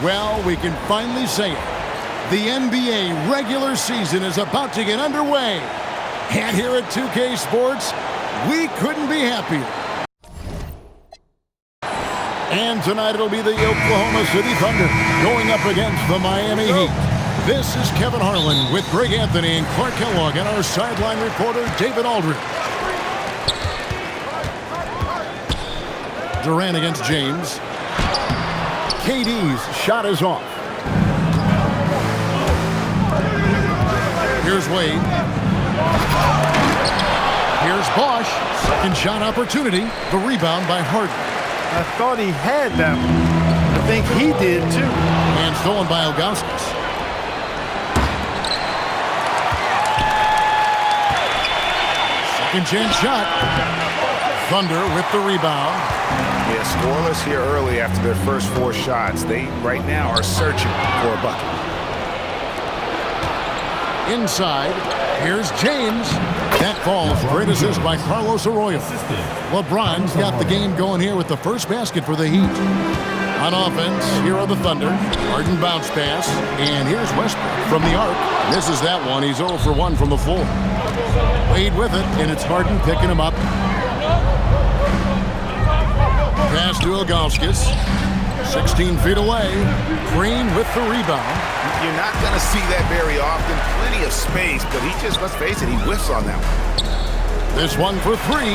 Well, we can finally say it. The NBA regular season is about to get underway. And here at 2K Sports, we couldn't be happier. And tonight it'll be the Oklahoma City Thunder going up against the Miami Heat. This is Kevin Harlan with Greg Anthony and Clark Kellogg and our sideline reporter, David Aldridge. Durant against James. KD's shot is off. Here's Wade. Here's Bosch. Second shot opportunity. The rebound by Harden. I thought he had that one. I think he did too. And stolen by Ilgauskas. Second chance shot. Thunder with the rebound. Yeah, scoreless here early after their first 4 shots. They right now are searching for a bucket. Inside, here's James. That falls. Great assist by Carlos Arroyo. LeBron's got the game going here with the first basket for the Heat. On offense, here are the Thunder. Harden bounce pass. And here's Westbrook from the arc. Misses that one. He's 0 for 1 from the floor. Wade with it, and it's Harden picking him up. Pass to Ilgauskas. 16 feet away. Green with the rebound. You're not going to see that very often. Plenty of space, but he just, let's face it, he whiffs on that one. This one for 3.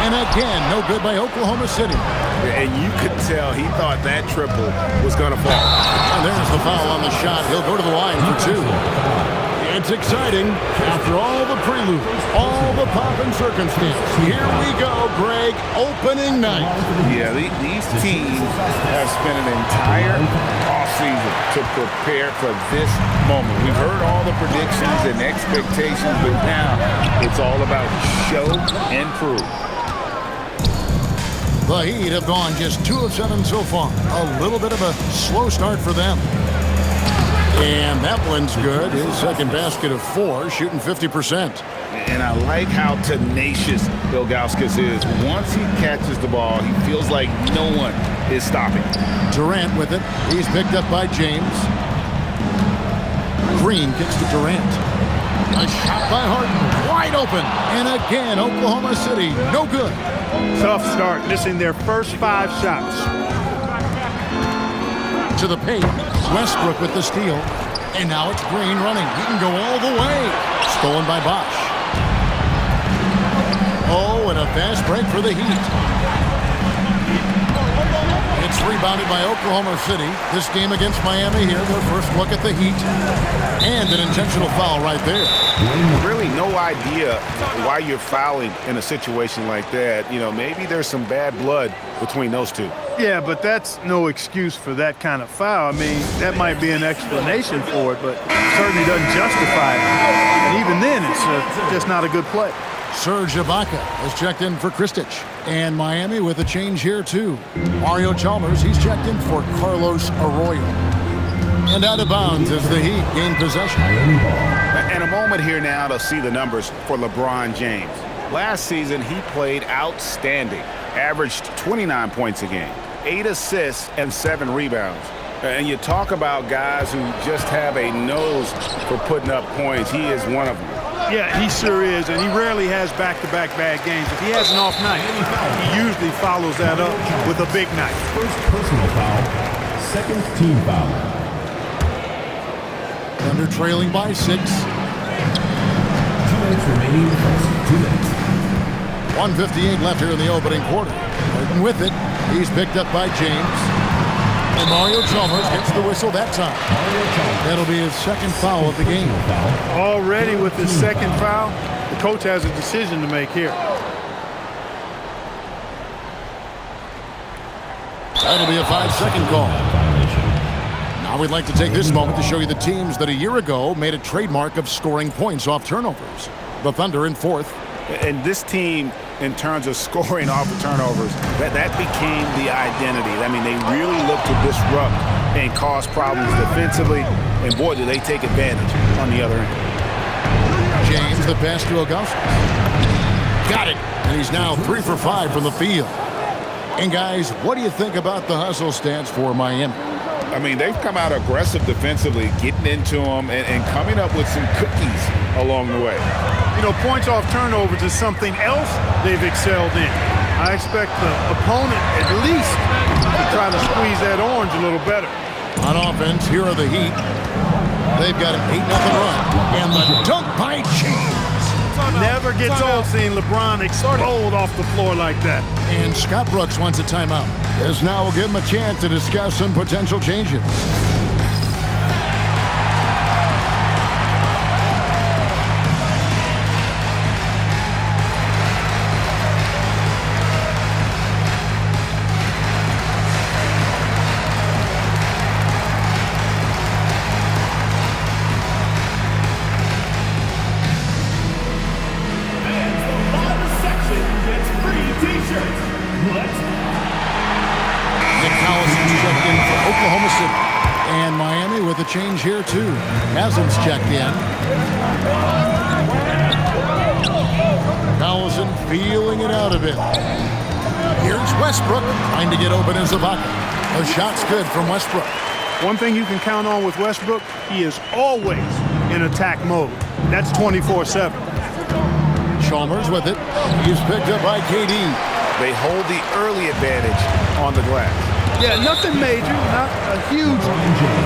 And again, no good by Oklahoma City. And you could tell he thought that triple was going to fall. And there's the foul on the shot. He'll go to the line for 2. It's exciting. After all the prelude, all the pomp and circumstance. Here we go, Greg. Opening night. Yeah, these teams have spent an entire offseason to prepare for this moment. We've heard all the predictions and expectations, but now it's all about show and prove. The Heat have gone just 2 of 7 so far. A little bit of a slow start for them. And that one's good. His second basket of 4, shooting 50%. And I like how tenacious Ilgauskas is. Once he catches the ball, he feels like no one is stopping. Durant with it. He's picked up by James. Green kicks to Durant. A shot by Harden. Wide open. And again, Oklahoma City, no good. Tough start, missing their first 5 shots. To the paint. Westbrook with the steal. And now it's Green running. He can go all the way. Stolen by Bosch. Oh, and a fast break for the Heat. It's rebounded by Oklahoma City. This game against Miami here, their first look at the Heat. And an intentional foul right there. Really no idea why you're fouling in a situation like that. You know, maybe there's some bad blood between those two. Yeah, but that's no excuse for that kind of foul. I mean, that might be an explanation for it, but it certainly doesn't justify it. And even then, it's just not a good play. Serge Ibaka has checked in for Kristic. And Miami with a change here, too. Mario Chalmers, he's checked in for Carlos Arroyo. And out of bounds as the Heat gain possession. And a moment here now to see the numbers for LeBron James. Last season, he played outstanding. Averaged 29 points a game, 8 assists, and 7 rebounds. And you talk about guys who just have a nose for putting up points. He is one of them. Yeah, he sure is, and he rarely has back-to-back bad games. If he has an off night, he usually follows that up with a big night. First personal foul, second team foul. Thunder trailing by 6. 2 minutes remaining. 2 minutes. 1:58 left here in the opening quarter. Harden with it. He's picked up by James. And Mario Chalmers gets the whistle that time. That'll be his second foul of the game. Already with his second foul, the coach has a decision to make here. That'll be a 5-second call. Now we'd like to take this moment to show you the teams that a year ago made a trademark of scoring points off turnovers. The Thunder in 4th. And this team, in terms of scoring off the turnovers, that became the identity. I mean, they really look to disrupt and cause problems defensively. And, boy, do they take advantage on the other end. James, the pass to Ilgauskas. Got it. And he's now 3 for 5 from the field. And, guys, what do you think about the hustle stats for Miami? I mean, they've come out aggressive defensively, getting into them and coming up with some cookies along the way. You know, points off turnovers is something else they've excelled in. I expect the opponent at least to try to squeeze that orange a little better. On offense, here are the Heat. They've got an 8-0 run. And the dunk by James. Never gets old seeing LeBron explode off the floor like that. And Scott Brooks wants a timeout. This now will give him a chance to discuss some potential changes. The change here too. Haslam's checked in. Collison feeling it out a bit. Here's Westbrook trying to get open as Ibaka. The shot's good from Westbrook. One thing you can count on with Westbrook, he is always in attack mode. That's 24/7. Chalmers with it. He's picked up by KD. They hold the early advantage on the glass. Yeah, nothing major, not a huge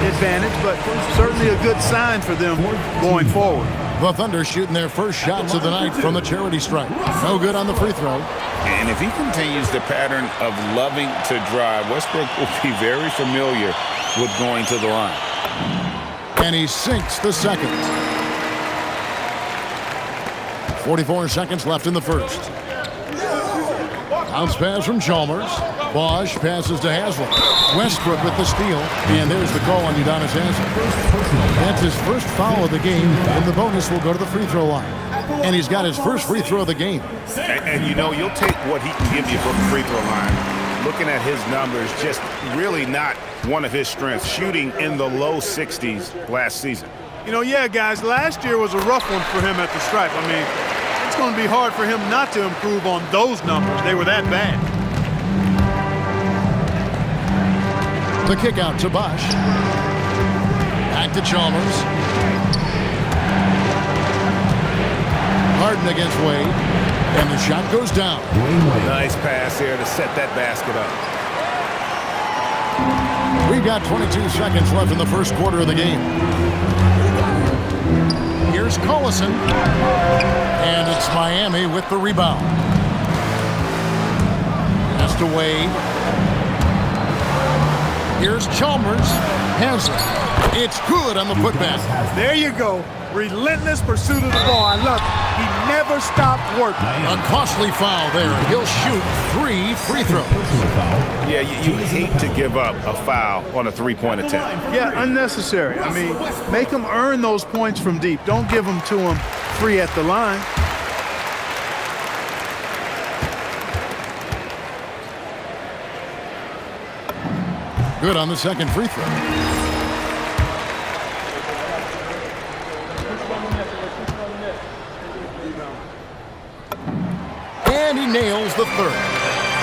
advantage, but certainly a good sign for them going forward. The Thunder shooting their first shots of the night from the charity stripe. No good on the free throw. And if he continues the pattern of loving to drive, Westbrook will be very familiar with going to the line. And he sinks the second. 44 seconds left in the first. Bounce pass from Chalmers. Bosch passes to Haslam. Westbrook with the steal. And there's the call on Udonis Haslam. That's his first foul of the game. And the bonus will go to the free throw line. And he's got his first free throw of the game. And you know, you'll take what he can give you from the free throw line. Looking at his numbers, just really not one of his strengths. Shooting in the low 60s last season. You know, yeah, guys, last year was a rough one for him at the stripe. I mean, it's going to be hard for him not to improve on those numbers. They were that bad. The kick out to Bosch. Back to Chalmers. Harden against Wade. And the shot goes down. Nice pass here to set that basket up. We've got 22 seconds left in the first quarter of the game. Here's Collison. And it's Miami with the rebound. Pass to Wade. Here's Chalmers. Has it. It's good on the putback. There you go. Relentless pursuit of the ball. I love it. He never stopped working. A costly foul there. He'll shoot 3 free throws. Yeah, you hate to give up a foul on a three-point attempt. Yeah, unnecessary. I mean, make him earn those points from deep. Don't give them to him free at the line. Good on the second free throw. And he nails the third.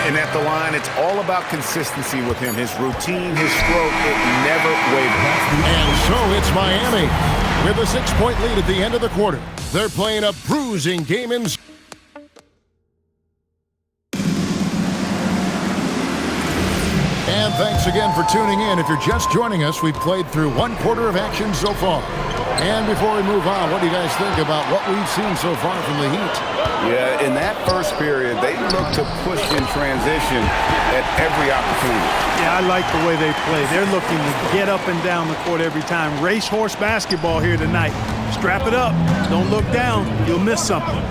And at the line, it's all about consistency with him. His routine, his stroke, it never wavers. And so it's Miami with a 6-point lead at the end of the quarter. They're playing a bruising game in. And thanks again for tuning in. If you're just joining us, we've played through 1 quarter of action so far. And before we move on, what do you guys think about what we've seen so far from the Heat? Yeah, in that first period, they look to push in transition at every opportunity. Yeah, I like the way they play. They're looking to get up and down the court every time. Racehorse basketball here tonight. Strap it up. Don't look down. You'll miss something.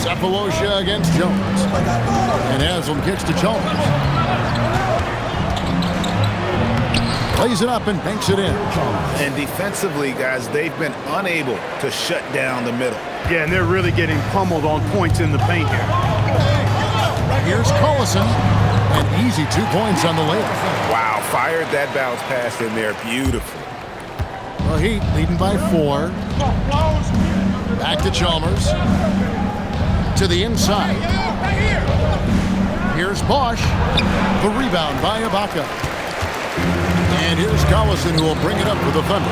Cephalosha against Jones. And Haslam kicks to Chalmers. Plays it up and banks it in. And defensively, guys, they've been unable to shut down the middle. Yeah, and they're really getting pummeled on points in the paint here. Here's Collison. An easy 2 points on the layup. Wow, fired that bounce pass in there. Beautiful. The Heat leading by 4. Back to Chalmers. To the inside. Here's Bosch. The rebound by Ibaka. And here's Collison, who will bring it up for the Thunder.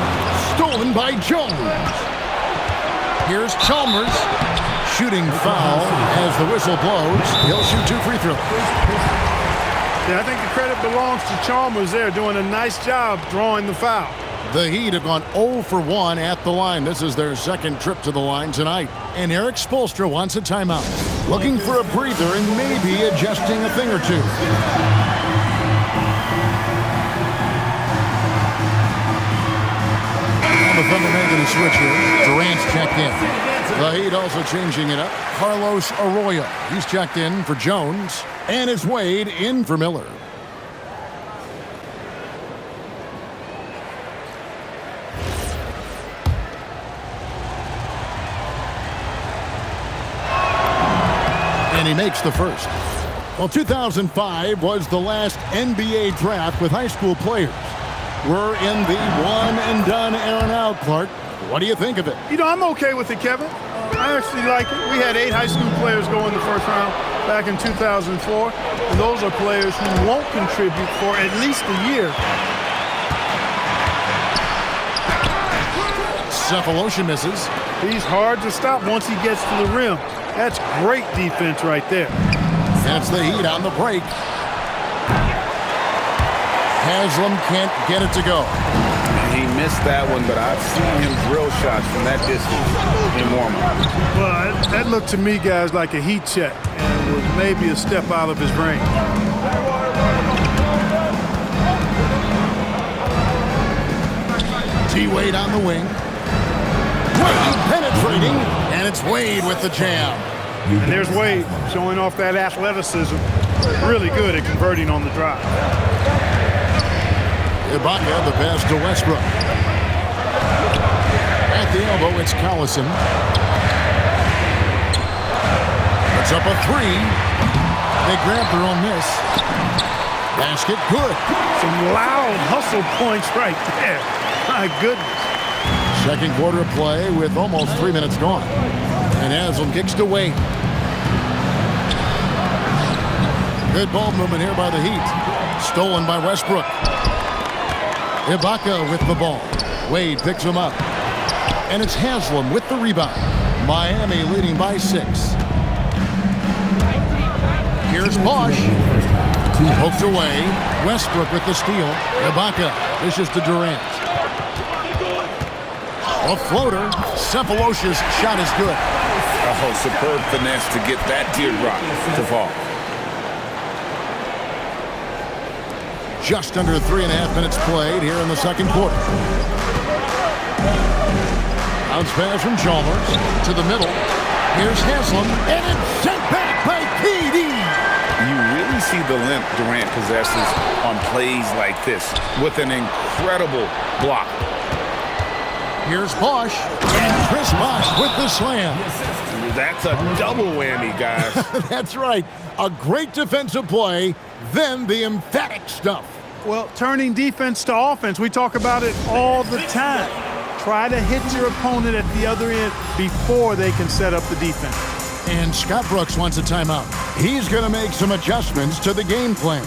Stolen by Jones. Here's Chalmers. Shooting foul as the whistle blows. He'll shoot 2 free throws. Yeah, I think the credit belongs to Chalmers there, doing a nice job drawing the foul. The Heat have gone 0 for 1 at the line. This is their second trip to the line tonight. And Eric Spoelstra wants a timeout. Looking for a breather and maybe adjusting a thing or two. And the Thunder making a switch here. Durant's checked in. The Heat also changing it up. Carlos Arroyo. He's checked in for Jones. And it's Wade in for Miller. And he makes the first. Well, 2005 was the last NBA draft with high school players. We're in the one-and-done era now, Clark. What do you think of it? You know, I'm okay with it, Kevin. I actually like it. We had 8 high school players go in the first round back in 2004, and those are players who won't contribute for at least a year. Cephalosha misses. He's hard to stop once he gets to the rim. That's great defense right there. That's the Heat on the break. Haslam can't get it to go. He missed that one, but I've seen him drill shots from that distance in warm-up. Well, that looked to me, guys, like a heat check, and was maybe a step out of his range. T-Wade on the wing. Wade penetrating, and it's Wade with the jam. And there's Wade showing off that athleticism. Really good at converting on the drive. Ibaka, the pass to Westbrook. At the elbow, it's Collison. Puts up a 3. They grab their own miss. Basket good. Some loud hustle points right there. My goodness. Second quarter of play with almost 3 minutes gone. And Haslam kicks to Wade. Good ball movement here by the Heat. Stolen by Westbrook. Ibaka with the ball. Wade picks him up. And it's Haslam with the rebound. Miami leading by 6. Here's Bosch. Poked away. Westbrook with the steal. Ibaka dishes to Durant. A floater. Cephalosha's shot is good. Oh, superb finesse to get that teardrop to fall. Just under 3.5 minutes played here in the second quarter. Bounce pass from Chalmers to the middle. Here's Haslam, and it's sent back by KD. You really see the limp Durant possesses on plays like this with an incredible block. Here's Bosch, and Chris Bosch with the slam. That's a double whammy, guys. That's right. A great defensive play, then the emphatic stuff. Well, turning defense to offense, we talk about it all the time. Try to hit your opponent at the other end before they can set up the defense. And Scott Brooks wants a timeout. He's going to make some adjustments to the game plan.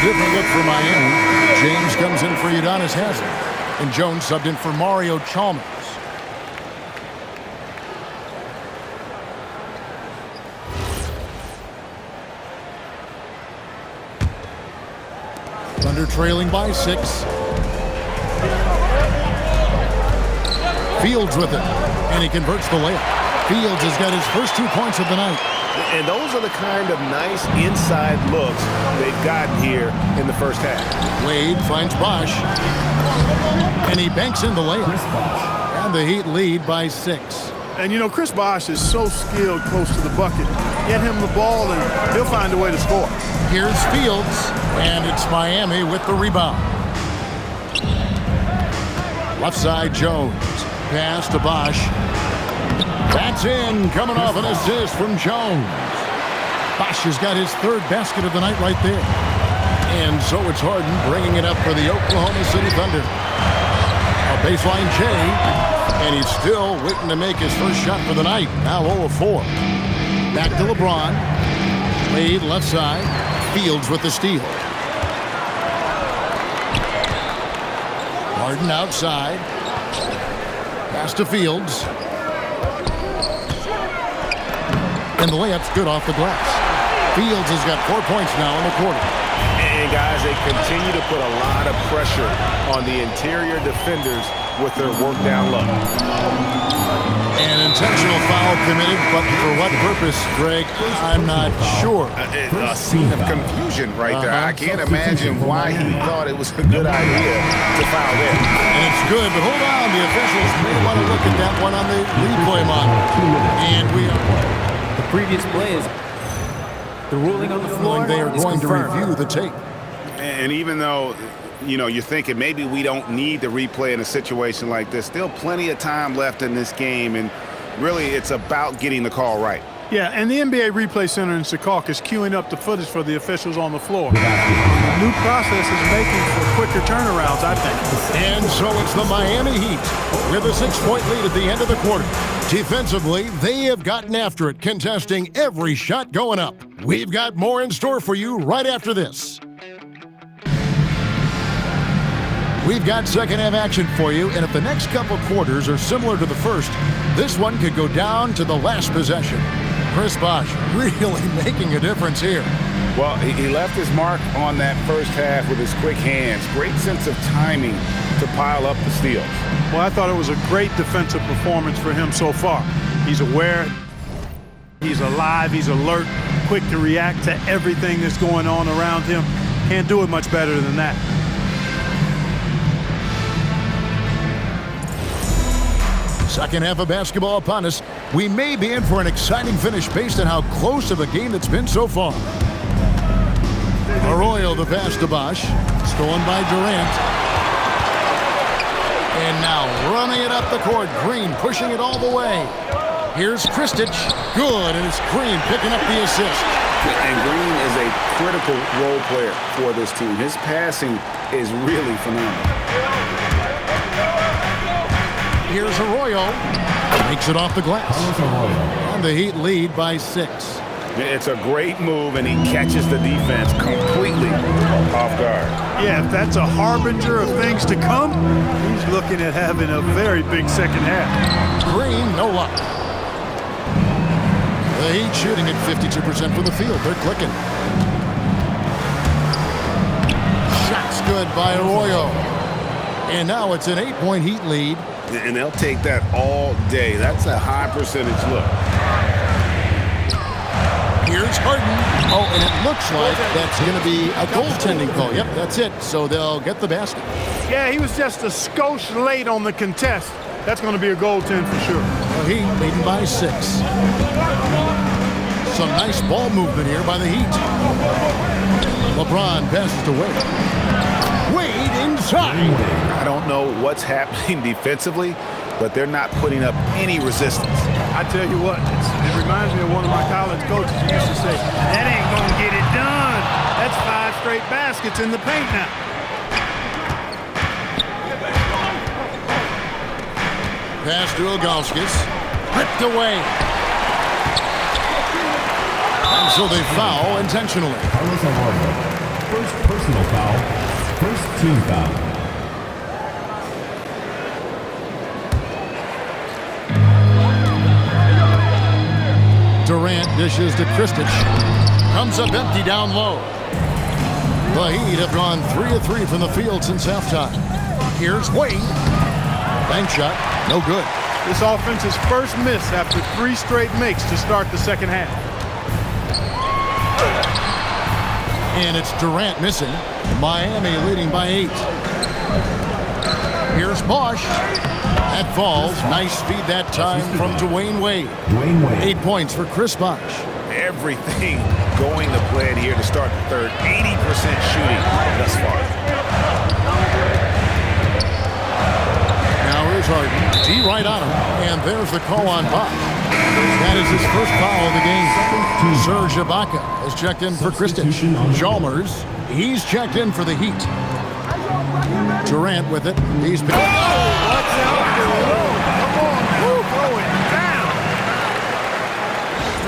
Different look for Miami. James comes in for Udonis Haslam. And Jones subbed in for Mario Chalmers. Thunder trailing by 6. Fields with it. And he converts the layup. Fields has got his first 2 points of the night. And those are the kind of nice inside looks they've gotten here in the first half. Wade finds Bosch. And he banks in the layup. And the Heat lead by 6. And, you know, Chris Bosch is so skilled close to the bucket. Get him the ball, and he'll find a way to score. Here's Fields. And it's Miami with the rebound. Left side, Jones. Pass to Bosch. That's in, coming off an assist from Jones. Bosch has got his third basket of the night right there. And so it's Harden bringing it up for the Oklahoma City Thunder. A baseline J, and he's still waiting to make his first shot for the night. Now 0 of 4. Back to LeBron. Wade left side. Fields with the steal. Harden outside. Pass to Fields. And the layup's good off the glass. Fields has got 4 points now in the quarter. And guys, they continue to put a lot of pressure on the interior defenders with their work down low. An intentional foul committed, but for what purpose, Greg? I'm not sure. A scene of confusion right there. I can't imagine why he thought it was a good idea to foul there. And it's good, but hold on. The officials may want to look at that one on the replay monitor. And we are... The previous play is the ruling on the floor. They are going to review the tape. And even though, you're thinking maybe we don't need the replay in a situation like this, still plenty of time left in this game, and really it's about getting the call right. Yeah, and the NBA Replay Center in Secaucus is queuing up the footage for the officials on the floor. The new process is making for quicker turnarounds, I think. And so it's the Miami Heat with a 6-point lead at the end of the quarter. Defensively, they have gotten after it, contesting every shot going up. We've got more in store for you right after this. We've got second-half action for you, and if the next couple quarters are similar to the first, this one could go down to the last possession. Chris Bosh really making a difference here. Well, he left his mark on that first half with his quick hands. Great sense of timing to pile up the steals. Well, I thought it was a great defensive performance for him so far. He's aware, he's alive, he's alert, quick to react to everything that's going on around him. Can't do it much better than that. Second half of basketball upon us. We may be in for an exciting finish based on how close of a game it's been so far. Arroyo the pass to Bosh. Stolen by Durant. And now running it up the court. Green pushing it all the way. Here's Kristich. Good, and it's Green picking up the assist. And Green is a critical role player for this team. His passing is really phenomenal. Here's Arroyo. Makes it off the glass. And the Heat lead by 6. It's a great move, and he catches the defense completely off guard. Yeah, if that's a harbinger of things to come, he's looking at having a very big second half. Green, no luck. The Heat shooting at 52% from the field. They're clicking. Shot's good by Arroyo. And now it's an 8-point Heat lead. And they'll take that all day. That's a high percentage look. Here's Harden. Oh, and it looks like that's going to be a goaltending call. Yep, that's it. So they'll get the basket. Yeah, he was just a skosh late on the contest. That's going to be a goaltend for sure. The Heat leading by 6. Some nice ball movement here by the Heat. LeBron passes to Wade. Wade inside. I don't know what's happening defensively, but they're not putting up any resistance. I tell you what, it reminds me of one of my college coaches who used to say, that ain't going to get it done. That's 5 straight baskets in the paint now. Pass to Ilgauskas. Ripped away. And so they foul intentionally. First personal foul. First team foul. Durant dishes to Kristich. Comes up empty down low. The Heat have gone 3 of 3 from the field since halftime. Here's Wade. Bank shot, no good. This offense's first miss after 3 straight makes to start the second half. And it's Durant missing. Miami leading by 8. Here's Bosh. That falls. Nice feed that time from Dwayne Wade. 8 points for Chris Bosh. Everything going to plan here to start the third. 80% shooting thus far. Now here's Harden. D right on him. And there's the call on Bosh. That is his first foul of the game. Serge Ibaka has checked in for Kristen. Chalmers, he's checked in for the Heat. Durant with it. He's been... Watch out. Come on, throw it down.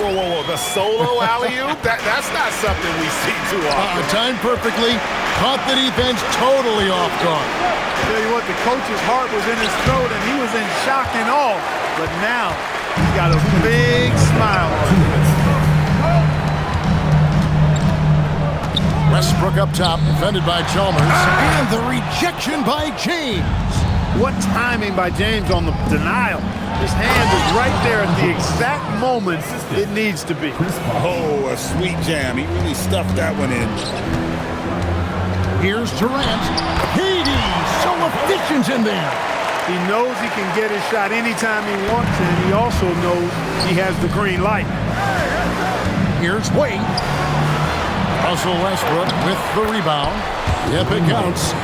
Whoa. The solo alley-oop? That's not something we see too often. Timed perfectly. Caught the defense totally off guard. Tell you what, the coach's heart was in his throat, and he was in shock and awe. But now, he's got a big smile on him. Westbrook up top, defended by Chalmers. And the rejection by James. What timing by James on the denial. His hand is right there at the exact moment it needs to be. Oh, a sweet jam. He really stuffed that one in. Here's Durant. Hades, so efficient in there. He knows he can get his shot anytime he wants, and he also knows he has the green light. Here's Wade. Russell Westbrook with the rebound. Yep, it counts.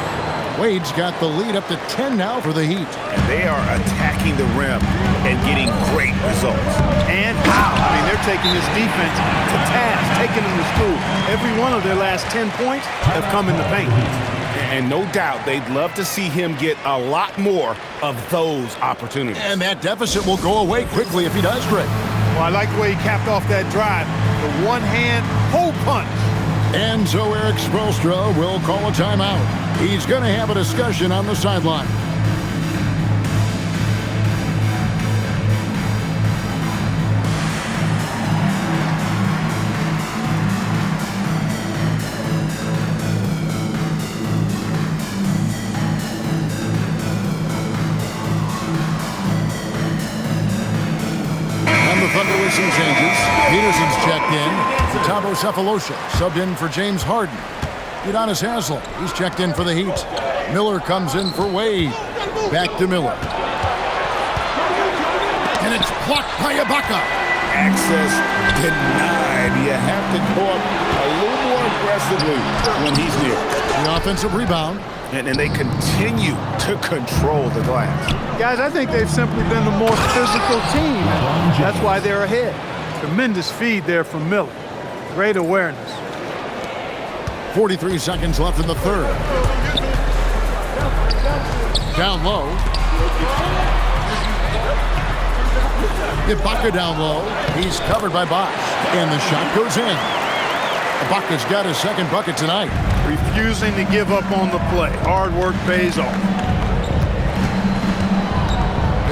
Wade's got the lead up to 10 now for the Heat. And they are attacking the rim and getting great results. And how? I mean, they're taking this defense to task, taking them to school. Every one of their last 10 points have come in the paint. And no doubt they'd love to see him get a lot more of those opportunities. And that deficit will go away quickly if he does, Greg. Well, I like the way he capped off that drive. The one-hand hole punch. And so Eric Spoelstra will call a timeout. He's going to have a discussion on the sideline. And the Thunder with some changes. Peterson's checked in. Tabo Cephalosha subbed in for James Harden. Udonis Haslem, he's checked in for the Heat. Miller comes in for Wade. Back to Miller. And it's blocked by Ibaka. Access denied. You have to go up a little more aggressively when he's near. The offensive rebound. And they continue to control the glass. Guys, I think they've simply been the more physical team. That's why they're ahead. Tremendous feed there from Miller. Great awareness. 43 seconds left in the third. Down low. Ibaka down low. He's covered by Bosh. And the shot goes in. Ibaka's got his second bucket tonight. Refusing to give up on the play. Hard work pays off.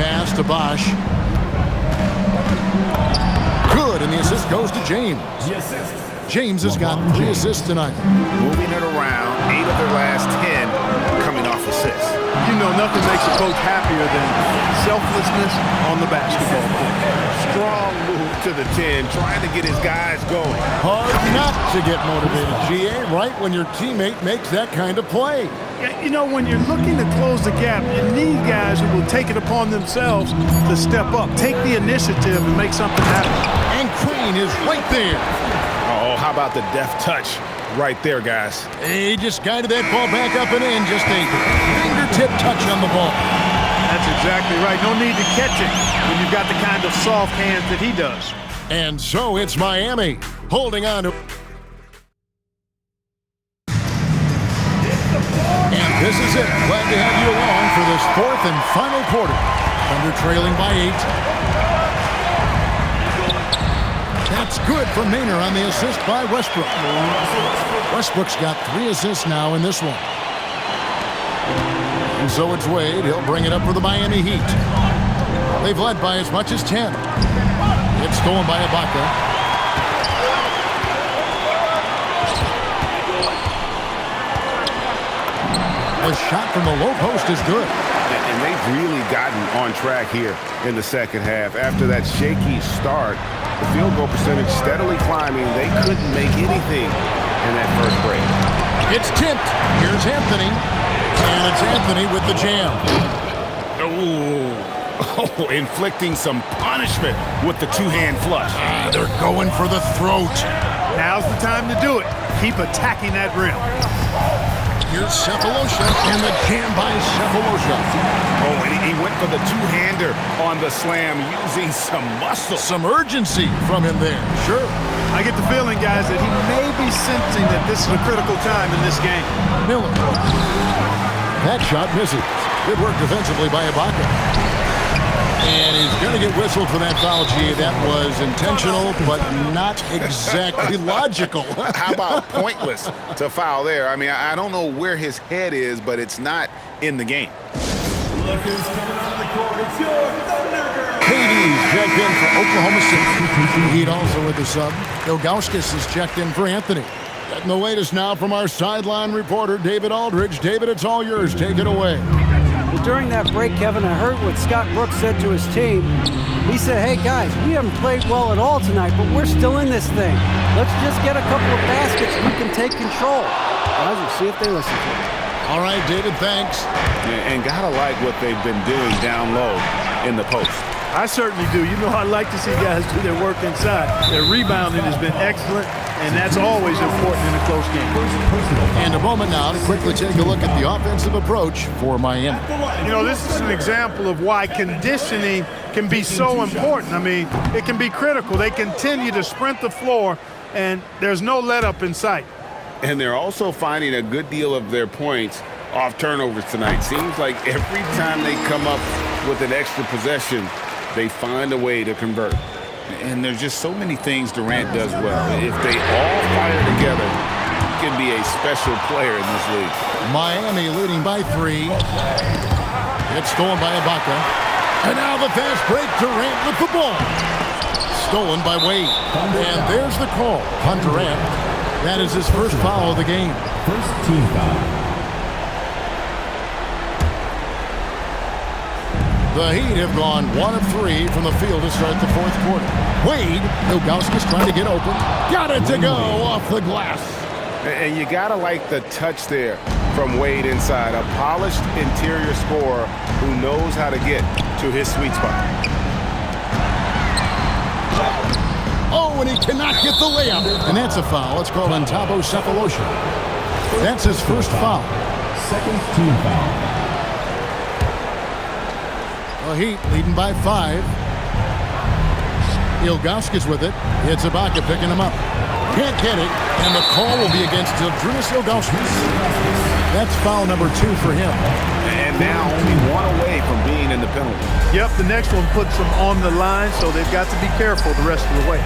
Pass to Bosh. Good, and the assist goes to James. James has got 3 assists tonight. Moving it around, 8 of their last 10 coming off assists. You know, nothing makes a coach happier than selflessness on the basketball court. Strong move to the 10, trying to get his guys going. Hard not to get motivated, GA, right when your teammate makes that kind of play. You know, when you're looking to close the gap, you need guys who will take it upon themselves to step up, take the initiative, and make something happen. And Crane is right there. Oh, how about the deft touch right there, guys? He just guided that ball back up and in. Just a fingertip touch on the ball. That's exactly right. No need to catch it when you've got the kind of soft hands that he does. And so it's Miami holding on to... And this is it. Glad to have you along for this 4th and final quarter. Thunder trailing by 8. That's good for Maynard on the assist by Westbrook. Westbrook's got 3 assists now in this one. And so it's Wade. He'll bring it up for the Miami Heat. They've led by as much as 10. It's stolen by Ibaka. The shot from the low post is good. And they've really gotten on track here in the second half. After that shaky start, the field goal percentage steadily climbing. They couldn't make anything in that first break. It's tipped. Here's Anthony. And it's Anthony with the jam. Oh, inflicting some punishment with the 2-hand flush. They're going for the throat. Now's the time to do it. Keep attacking that rim. Here's Cephalosha, and the jam by Cephalosha. Oh, and he went for the two-hander on the slam using some muscle. Some urgency from him there, sure. I get the feeling, guys, that he may be sensing that this is a critical time in this game. Miller. That shot misses. Good work defensively by Ibaka. And he's going to get whistled for that foul, G. That was intentional, but not exactly logical. How about pointless to foul there? I mean, I don't know where his head is, but it's not in the game. Look who's coming on the court. It's your Thunder Girl. Katie's checked in for Oklahoma City. Heat also with the sub. Ilgauskas is checked in for Anthony. Getting the latest now from our sideline reporter, David Aldridge. David, it's all yours. Take it away. Well, during that break, Kevin, I heard what Scott Brooks said to his team. He said, hey, guys, we haven't played well at all tonight, but we're still in this thing. Let's just get a couple of baskets and we can take control. Guys, we'll see if they listen to it. All right, David, thanks. And gotta like what they've been doing down low in the post. I certainly do. You know, I like to see guys do their work inside. Their rebounding has been excellent, and that's always important in a close game. And a moment now to quickly take a look at the offensive approach for Miami. You know, this is an example of why conditioning can be so important. I mean, it can be critical. They continue to sprint the floor, and there's no let-up in sight. And they're also finding a good deal of their points off turnovers tonight. Seems like every time they come up with an extra possession, they find a way to convert. And there's just so many things Durant does well. If they all fire together, he can be a special player in this league. Miami leading by 3. It's stolen by Ibaka. And now the fast break. Durant with the ball. Stolen by Wade. And there's the call on Durant. That is his first foul of the game. First team foul. The Heat have gone 1 of 3 from the field to start the fourth quarter. Wade, Ilgauskas trying to get open. Got it to go off the glass. And you gotta like the touch there from Wade inside. A polished interior scorer who knows how to get to his sweet spot. Oh, and he cannot get the layup. And that's a foul. It's called on Thabo Cephalosha. That's his first foul. Second team foul. The Heat leading by 5. Ilgauskas with it. It's Ibaka picking him up. Can't get it, and the call will be against Zydrunas Ilgauskas. That's foul number 2 for him. And now only 1 away from being in the penalty. Yep, the next one puts them on the line, so they've got to be careful the rest of the way.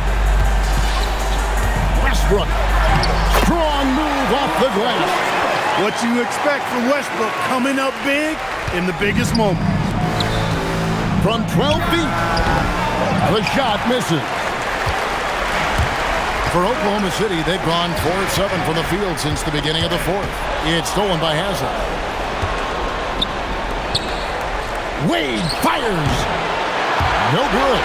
Westbrook. Strong move off the glass. What you expect from Westbrook coming up big in the biggest moment. From 12 feet, the shot misses. For Oklahoma City, they've gone 4 of 7 from the field since the beginning of the fourth. It's stolen by Hazard. Wade fires. No good.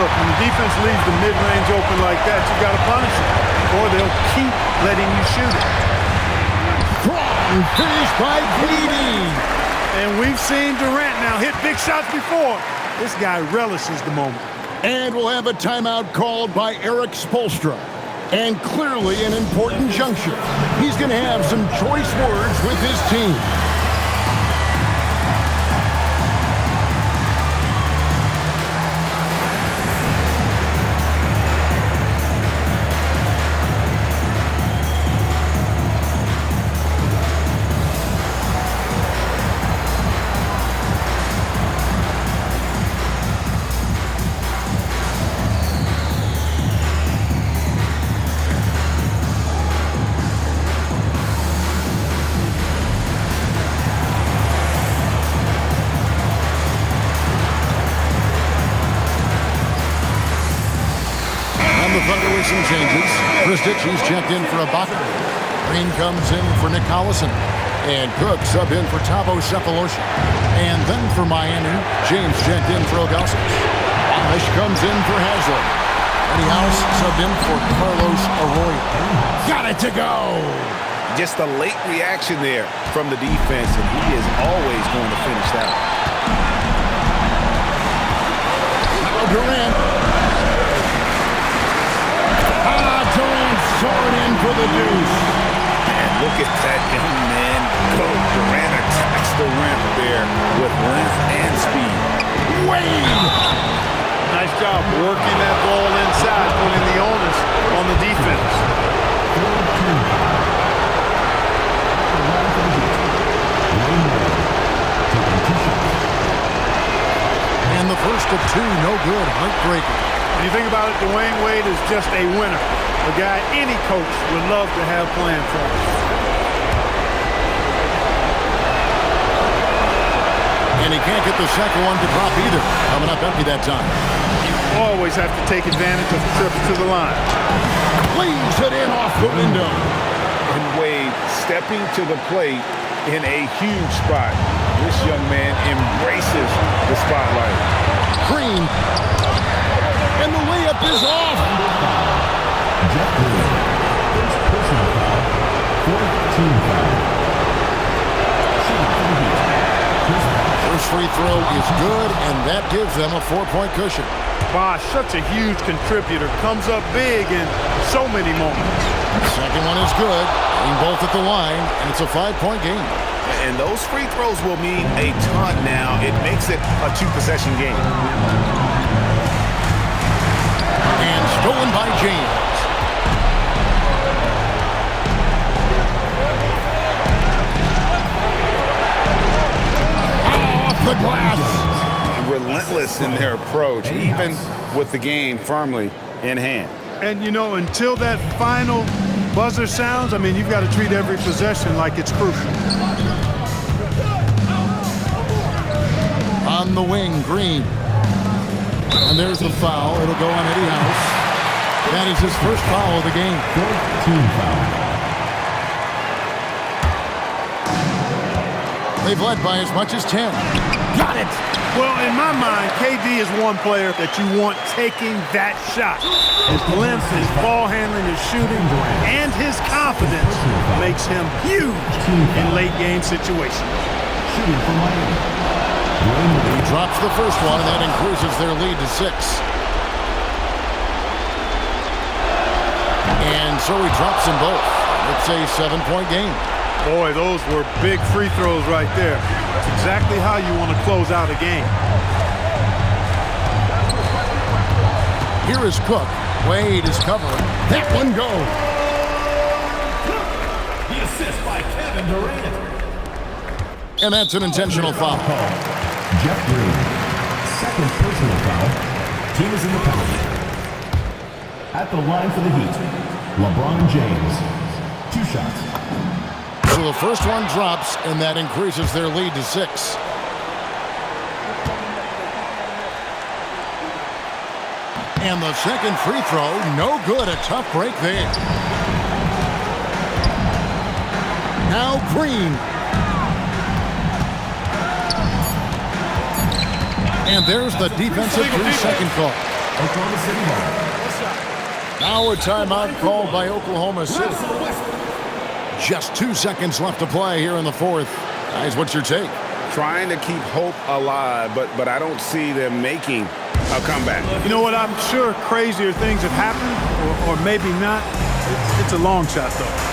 Look, when the defense leaves the mid-range open like that, you got to punish it, or they'll keep letting you shoot it. Strong finish by KD. And we've seen Durant now hit big shots before. This guy relishes the moment. And we'll have a timeout called by Eric Spoelstra. And clearly an important juncture. He's going to have some choice words with his team. Some changes. Christitchi's checked in for Ibaka. Green comes in for Nick Collison. And Cook subbed in for Thabo Cephalosha. And then for Miami, James checked in for Ilgauskas. Ash comes in for Hazard. Eddie House subbed in for Carlos Arroyo. Got it to go! Just a late reaction there from the defense, and he is always going to finish that. Now Durant. Durant soaring in for the deuce. And look at that young man the rim there with length and speed. Wade! Nice job working that ball inside, putting the onus on the defense. And the first of two, no good. Heartbreaker. When you think about it, Dwayne Wade is just a winner. A guy any coach would love to have playing for him. And he can't get the second one to drop either. Coming up empty that time. You always have to take advantage of trips to the line. Leaves it in off the window. And Wade stepping to the plate in a huge spot. This young man embraces the spotlight. Green. And the layup is off. Jeff Green. First personal foul. Fourth team foul. Shooting for the Heat. First free throw is good, and that gives them a 4-point cushion. Bosh, such a huge contributor. Comes up big in so many moments. Second one is good. Getting both at the line, and it's a 5-point game. And those free throws will mean a ton now. It makes it a 2-possession game. And stolen by James. Off the glass. Relentless in their approach, even with the game firmly in hand. And, you know, until that final buzzer sounds, I mean, you've got to treat every possession like it's crucial. On the wing, Green. And there's the foul. It'll go on Eddie House. That is his first foul of the game. Fourth team foul. They've led by as much as 10. Got it! Well, in my mind, KD is one player that you want taking that shot. His length, his ball handling, his shooting, and his confidence makes him huge in late game situations. Shooting for Miami. He drops the first one, and that increases their lead to 6. And so he drops them both. It's a 7-point game. Boy, those were big free throws right there. That's exactly how you want to close out a game. Here is Cook. Wade is covering. That one goes. The assist by Kevin Durant. And that's an intentional foul. Jeff Green. Second personal foul. Team is in the penalty. At the line for the Heat, LeBron James. 2 shots. So the first one drops, and that increases their lead to 6. And the second free throw, no good. A tough break there. Now Green. And there's the defensive 3-second call. Oklahoma City Hall. Now a timeout called by Oklahoma City. Just 2 seconds left to play here in the fourth. Guys, what's your take? Trying to keep hope alive, but I don't see them making a comeback. You know what? I'm sure crazier things have happened, or maybe not. It's a long shot, though.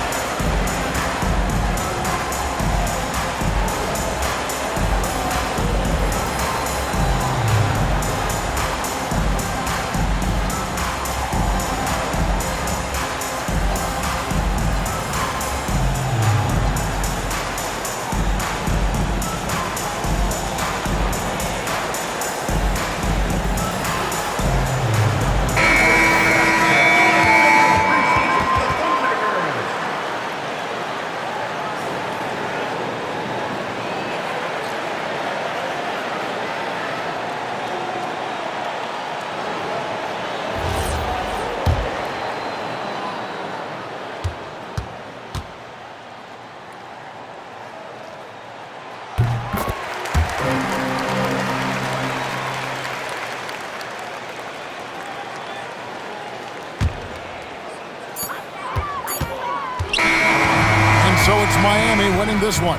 So it's Miami winning this one.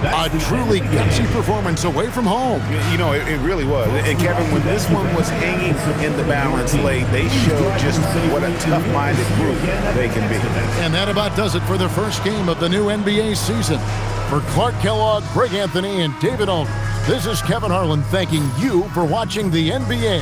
A truly gutsy performance away from home. You know, it really was. And Kevin, when this one was hanging in the balance late, they showed just what a tough-minded group they can be. And that about does it for the first game of the new NBA season. For Clark Kellogg, Greg Anthony, and David Aldridge, this is Kevin Harlan thanking you for watching the NBA.